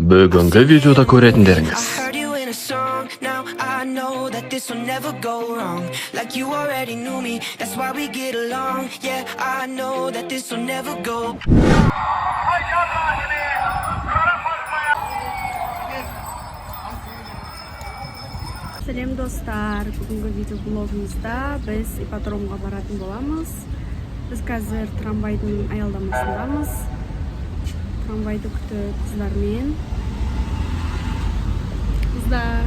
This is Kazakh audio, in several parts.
Бүгүнкү видеода көрөтүндөрүңүз. Heard you in a song, now I know that this will never go wrong. Like you already knew me, that's why we get along. Yeah, I know that this will never go. Салем достар, бүгінгі видеоблогымызда біз ипподромға баратын боламыз. Біз қазір трамвайдың аялдамасындамыз. Трамвайды күтіп қыздармен. Қыздар.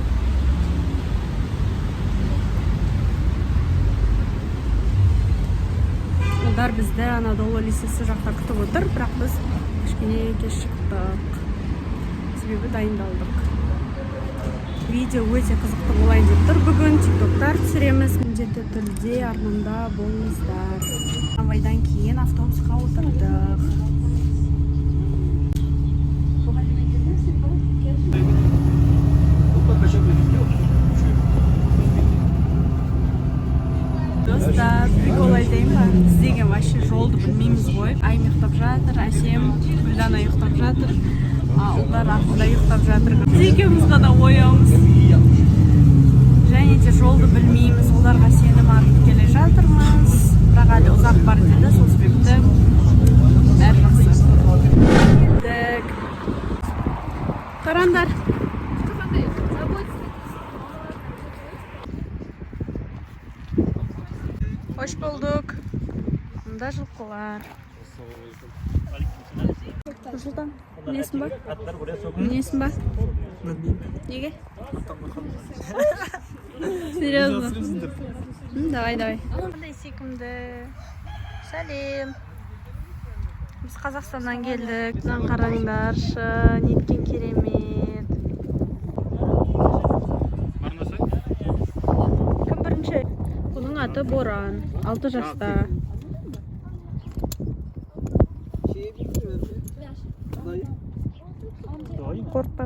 Олар бізді Анадолу лисесі жақта күтіп отыр, бірақ біз кішкене кеш шықтық. Себебі дайындалдық. Видео өте қызықты болайын деп тұр. Бүгін тиктоктар түсіреміз. Міндетті түрде арнамда болыңыздар. Трамвайдан кейін автобусқа отырдық. Достар, прикол айтайын ба? Біз деген вообще жолды білмейміз ғой. Айым ұйықтап жатыр, Әсем, Гүлдана ұйықтап жатыр. Ұлдар артында ұйықтап жатыр. Біз екеуміз ғана ояумыз. Және де жолды білмейміз. Оларға сенім артып келе жатырмыз. Бірақ әлі ұзақ бар деді, сол себепті бәрі жақсы. Қараңдар. Hoş bulduk. Мұнда жылқылар. Нұрсұлтан, мінесің ба? Мінесің ба? Неге? Серьезно? Давай. Қандай секімді? Сәлем. Біз Қазақстаннан келдік. Мынаны қараңдаршы, неткен керемет. Кім бірінші? Бұның аты Боран, 6 жаста. Korkma.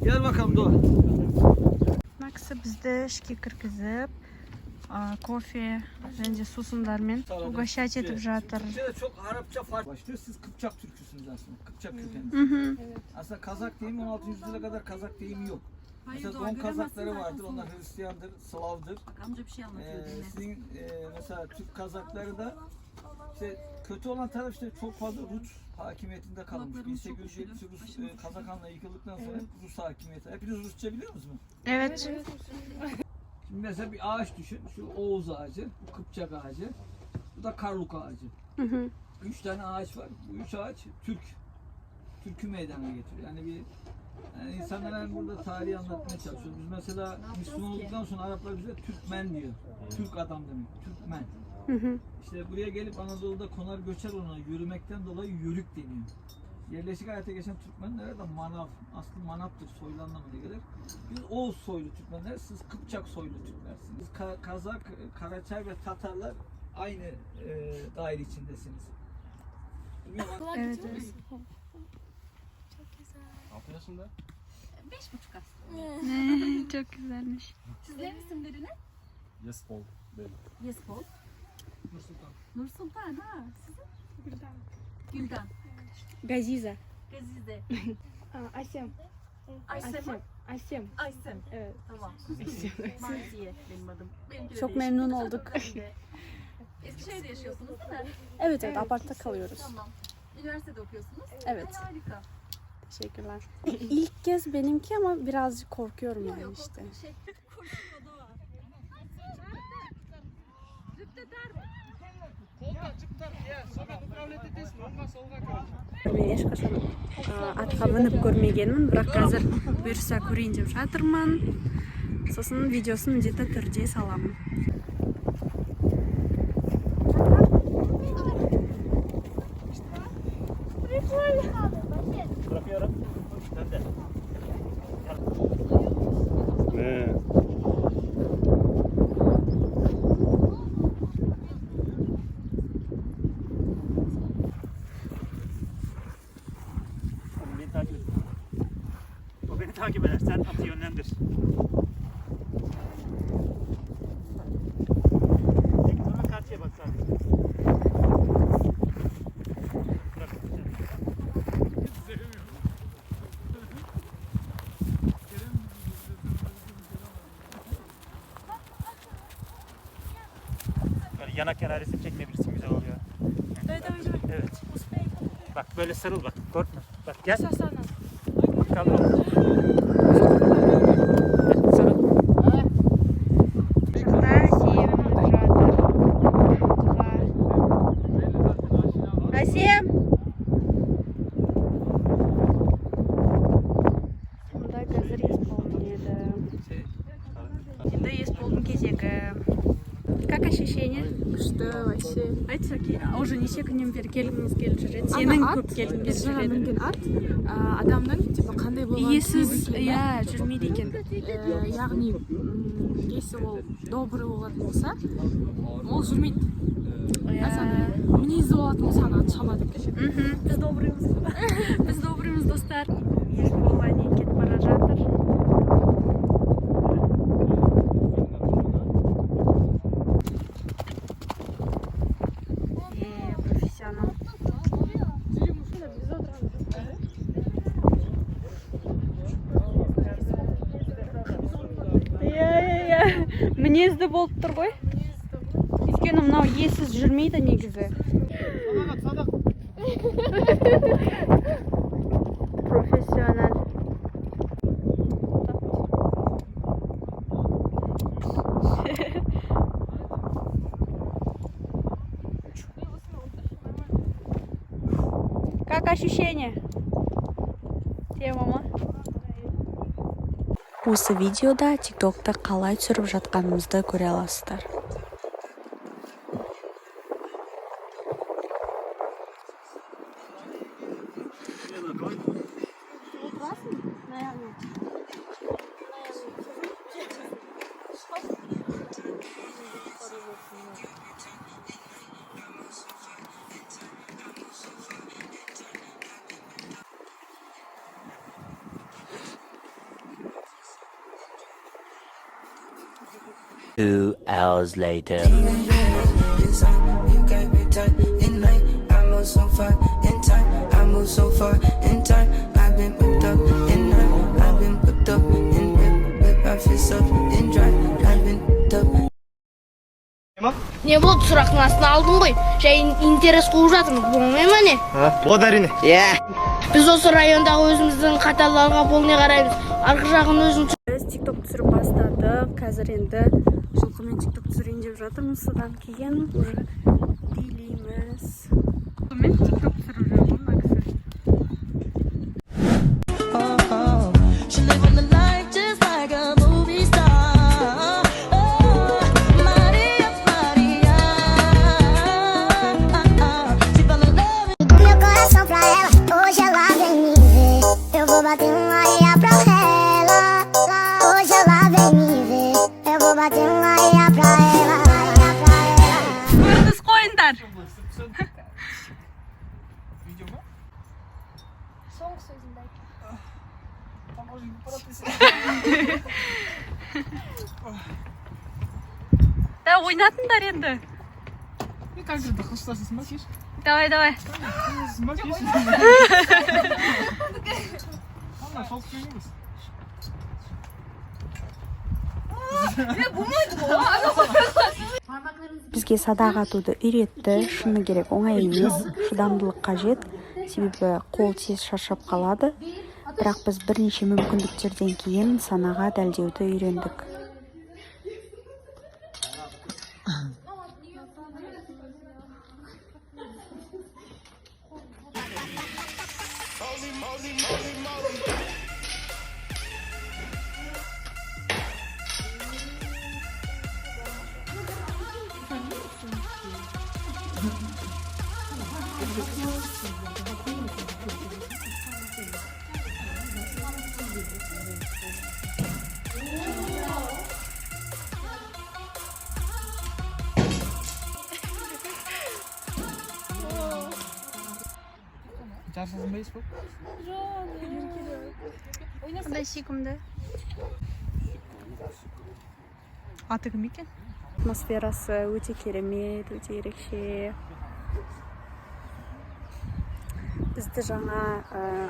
Gel bakalım Doğa. Максы бізді ішке кіргізіп, кофе және сусындармен угощать етіп жатыр. Çok Arapça fark başlıyor. Siz Kıpçak Türküsünüz aslında. Kıpçak kökenli. Aslında Kazak deyimi 16. yüzyıla kadar Kazak deyimi yok. Mesela Don Kazakları vardır. Onlar Hristiyandır, Slavdır. Amca bir şey anlatıyor. Sizin mesela Türk Kazakları da işte kötü olan taraf işte çok fazla Rus hakimiyetinde kalmış. 1870 Rus Kazak Hanlığı yıkıldıktan sonra Rus hakimiyeti. Hepiniz Rusça biliyor musunuz? Evet. Şimdi mesela bir ağaç düşün. Şu Oğuz ağacı, bu Kıpçak ağacı, bu da Karluk ağacı. 3 tane ağaç var. Bu 3 ağaç Türk'ü meydana getiriyor. Yani insanlara burada tarihi anlatmaya çalışıyoruz. Biz mesela Müslüman olduktan sonra Araplar bize Türkmen diyor. Türk adam demek. Türkmen. İşte buraya gelip Anadolu'da konar göçer ona yürümekten dolayı yörük deniyor. Yerleşik hayata geçen Türkmenlere de manav, aslı manaptır soylu anlamına gelir. Biz Oğuz soylu Türkmenler, siz Kıpçak soylu Türklersiniz. Biz Kazak, Karaçay ve Tatarlar aynı daire içindesiniz. Evet. Çok güzel. Ne yapıyorsun da? 5,5 aslında. Çok güzelmiş. Sizlerin isimleri ne? Yes, Paul. Benim. Yespol. Nursultan. Nursultan ha. Sizin? Gülden. Газиза. Gazize. Asem. Aysem. Aysem. Evet. Tamam. Marziye benim adım. Benimki de Çok değişik. memnun olduk. Ben de. Eskişehir'de yaşıyorsunuz değil mi? Evet, apartta kalıyoruz. Tamam. Üniversitede okuyorsunuz. Evet. Ay, harika. Teşekkürler. İlk kez benimki ama birazcık korkuyorum yani Yok, işte. şey. Мен ешқашан атқа мініп көрмегенмін, бірақ қазір бұйырса көрейін деп жатырмын. Сосын видеосын міндетті түрде саламын. Bırakıyorum. Sen de. Ne? Beni takip et. O beni takip eder. Sen atı yönlendir. Sonra karşıya bak sadece. Bırak. Yanak yana resim çekmeyebilirsin, güzel oluyor. Evet. Bak böyle sarıl bak, korkma. Bak gel. Kaldır onu. Sarıl. Асем! Мында қазір есполдың еді. Енді есполдың кезегі. Как ощущение? Күшті вообще. Айтшы, уже неше күннен бері келгіңіз келіп жүреді? Сенің көп келгіңіз жүреді? Адамның типа қандай болғанын Иесіз, иә, жүрмейді екен. яғни если ол добрый болатын болса ол жүрмейді. Мінезі болатын болса ана шамады екен. Біз добрыймыз. Біз добрыймыз, достар. Есполлан кетіп бара жатыр. Профессионал. Мінезді болып тұр ғой. Өйткені мынау иесіз жүрмейді негізі. Профессионал. Как ощущение? Тема ма? Осы видеода TikTok'та қалай түсіріп жатқанымызды көре аласыздар. Two hours later. Не болды, сұрақтың астына алдың ғой. Жай интерес қуып жатырмыз, болмай ма не? Болады әрине. Біз осы райондағы өзіміздің қатарларға болмай қараймыз. Арғы жағын өзің Біз TikTok түсіріп бастадық. Қазір енді жылқымен TikTok түсірейін деп жатырмыз. Содан кейін уже билейміз. Мен TikTok түсіріп жүрмін, Максим. Көрініс қойындар. соңғы сөзінде Да, ойнатыңдар енді. Как же ты хочешь смотришь? Давай, давай. Смотришь? Ана, шалт келмейміз. Бізге садақ атуды үйретті. Шыны керек, оңай емес. Шыдамдылық қажет. Себебі қол тез шаршап қалады. Бірақ біз бірнеше мүмкіндіктерден кейін санаға дәлдеуді үйрендік. Жарысың ба ес бұл? Қандай сүйкімді? Аты кім екен? Атмосферасы өте керемет, өте ерекше. Бізді жаңа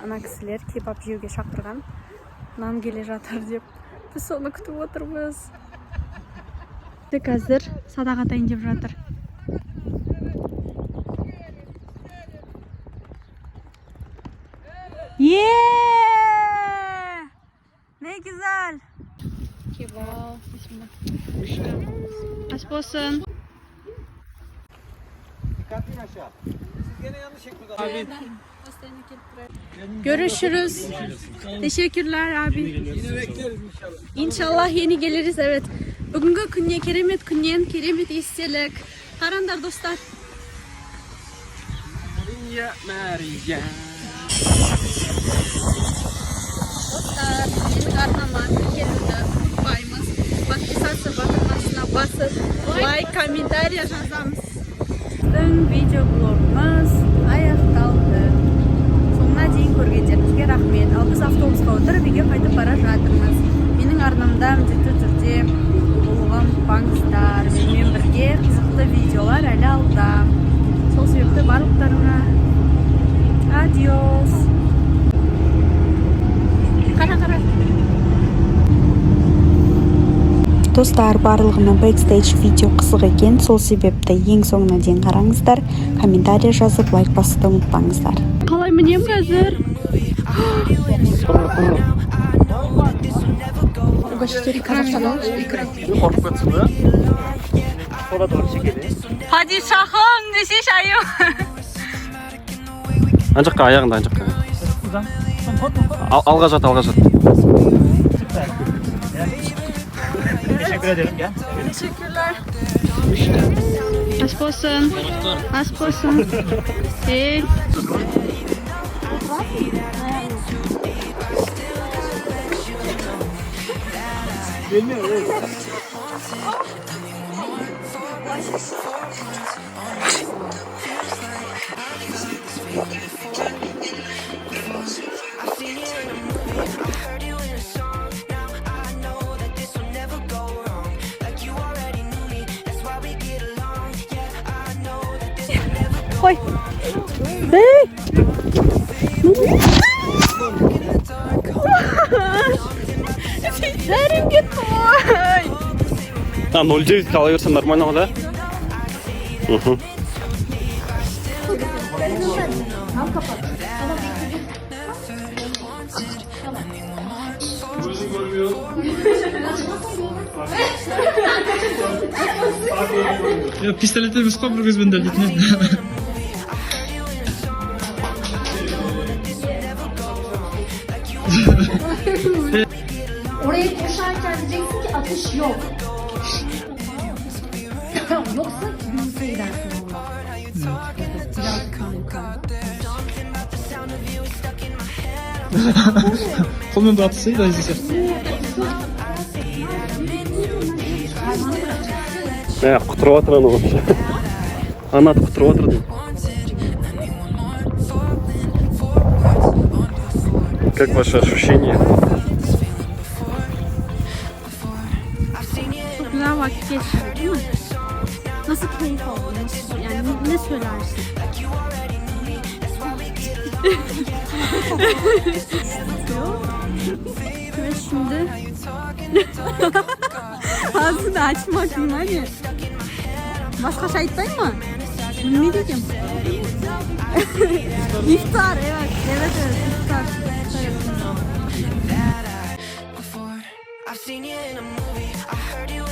ана кісілер кебаб жеуге шақырған. Нан келе жатыр деп, біз соны күтіп отырмыз. Қазір садақ атайын деп жатыр. Yeah! Ne güzel. Kebap. Bismillah. Aç olsun. Gene yanlış ekmek Görüşürüz. Teşekkürler abi. Yine bekleriz inşallah. İnşallah yeni geliriz, evet. Bugünkü күнне керемет күннен керемет естелік. Қараңдар достар. Dostlar, менің арнама тіркелуді ұмытпаймыз. Подписаться батырмасына басып, лайк, комментарий жазамыз. Біздің видеоблогымыз аяқталды. Соңына дейін көргендеріңізге рахмет. Ал біз автобусқа отырып үйге қайтып бара жатырмыз. Менің арнамда міндетті түрде болуға ұмытпаңыздар. Менімен бірге қызықты видеолар әлі алда. Сол себепті барлықтарыңа адиос. Қара. Достар, барлығына бэкстейдж видео қызық екен, сол себепті ең соңына дейін қараңыздар, комментарий жазып, лайк басуды ұмытпаңыздар. Қалай мінем қазір? Sola doğru çekelim. Padişahım, nesi şayım? Анжаққа аяғыңды анжаққа. Uzan. Алға жат, алға жат. Süper. Teşekkür ederim. Gel. Teşekkürler. Aşk olsun. Aşk olsun. Koy. Sizlerim gitti. Ha 0,9 kalıyorsan normal ama da. Ya pistoleti biz kopur gözümün deldik ne? Orayı koşarken diyeceksin ki atış yok. Yoksa gümrüte gidersin valla. Biraz kanka. Kolunun da atışıyı da izleyeceğim. Ne құтырып отыр ана вообще. Ана құтырып отыр деймін. Как ваше ощущение? Çok güzel vakit geçti, değil mi? Nasıl keyif oldu? Yani ne söylersin? Ve şimdi ağzını açmak var ya. Başka şey aytmayın mı? Ne diyeceğim? İftar, evet. Evet, iftar. I've seen you in a movie. I heard you